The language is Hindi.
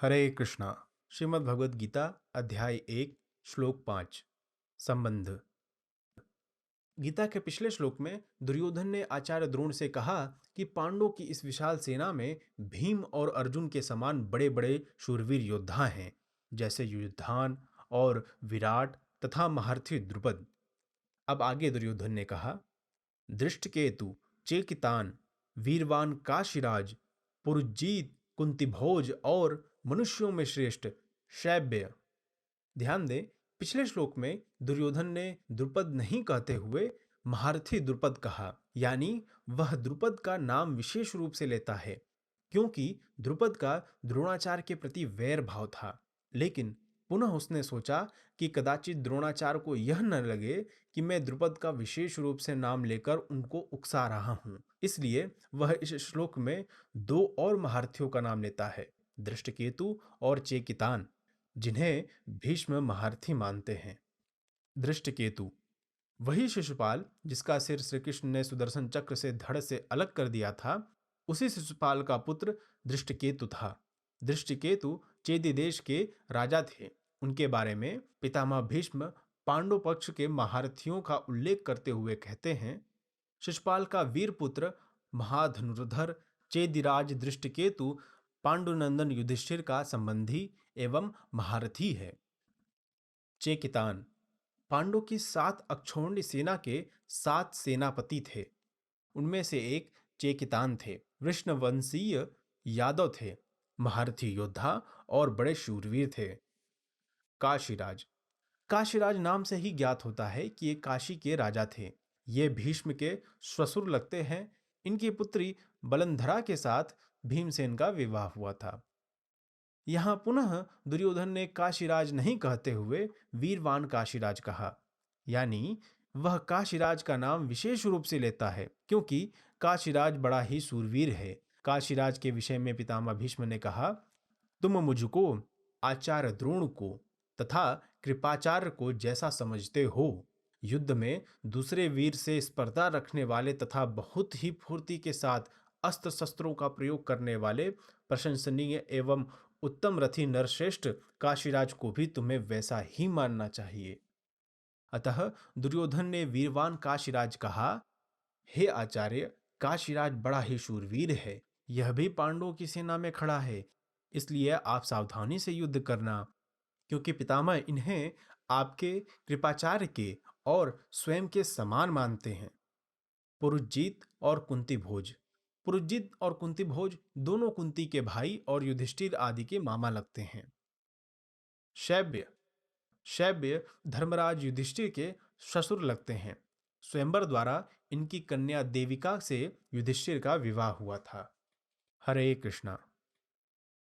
हरे कृष्णा। श्रीमद् भगवद गीता अध्याय 1 श्लोक 5 संबंध। गीता के पिछले श्लोक में दुर्योधन ने आचार्य द्रोण से कहा कि पांडवों की इस विशाल सेना में भीम और अर्जुन के समान बड़े बड़े शूरवीर योद्धा हैं, जैसे युयुधान और विराट तथा महारथी द्रुपद। अब आगे दुर्योधन ने कहा, दृष्टकेतु, चेकितान, वीरवान काशीराज, पुरुजीत, कुंतीभोज और मनुष्यों में श्रेष्ठ शैब्य। ध्यान दें, पिछले श्लोक में दुर्योधन ने द्रुपद नहीं कहते हुए महारथी द्रुपद कहा, यानी वह द्रुपद का नाम विशेष रूप से लेता है क्योंकि द्रुपद का द्रोणाचार्य के प्रति वैर भाव था। लेकिन पुनः उसने सोचा कि कदाचित द्रोणाचार्य को यह न लगे कि मैं द्रुपद का विशेष रूप से नाम लेकर उनको उकसा रहा हूं, इसलिए वह इस श्लोक में दो और महारथियों का नाम लेता है, दृष्टकेतु और चेकितान, जिन्हें भीष्म महारथी मानते हैं। दृष्टकेतु वही शिशुपाल जिसका सिर श्री कृष्ण ने सुदर्शन चक्र से धड़ से अलग कर दिया था, उसी शिशुपाल का पुत्र दृष्टकेतु था। दृष्टकेतु चेदी देश के राजा थे। उनके बारे में पितामह भीष्म पांडव पक्ष के महारथियों का उल्लेख करते हुए कहते हैं, शिशुपाल का वीर पुत्र महाधनुर्धर चेदिराज दृष्टकेतु पांडुनंदन युधिष्ठिर का संबंधी एवं महारथी है। चेकितान पांडव की 7 अक्षौहिणी सेना के 7 सेनापति थे। उनमें से एक चेकितान थे। वृष्णवंशीय यादव थे, महारथी योद्धा और बड़े शूरवीर थे। काशीराज काशीराज नाम से ही ज्ञात होता है कि ये काशी के राजा थे। ये भीष्म के ससुर लगते हैं। इनकी पुत्री बलंधरा के साथ भीमसेन का विवाह हुआ था। यहां पुनः दुर्योधन ने काशीराज नहीं कहते हुए वीरवान काशीराज कहा, यानी वह काशीराज का नाम विशेष रूप से लेता है क्योंकि काशीराज बड़ा ही सूरवीर है। काशीराज के विषय में पितामह भीष्म ने कहा, तुम मुझको आचार्य द्रोण को तथा कृपाचार्य को जैसा समझते हो, युद्ध में दूसरे वीर से स्पर्धा रखने वाले तथा बहुत ही फुर्ती के साथ अस्त्र शस्त्रों का प्रयोग करने वाले प्रशंसनीय एवं उत्तम रथी नरश्रेष्ठ काशीराज को भी तुम्हें वैसा ही मानना चाहिए। अतः दुर्योधन ने वीरवान काशीराज कहा, हे आचार्य, काशीराज बड़ा ही शूरवीर है। यह भी पांडवों की सेना में खड़ा है, इसलिए आप सावधानी से युद्ध करना, क्योंकि पितामह इन्हें आपके कृपाचार्य के और स्वयं के समान मानते हैं। पुरुजीत और कुंती भोज पुरुजीत और कुंती भोज दोनों कुंती के भाई और युधिष्ठिर आदि के मामा लगते हैं। शैब्य शैब्य धर्मराज युधिष्ठिर के ससुर लगते हैं। स्वयंवर द्वारा इनकी कन्या देविका से युधिष्ठिर का विवाह हुआ था। हरे कृष्णा।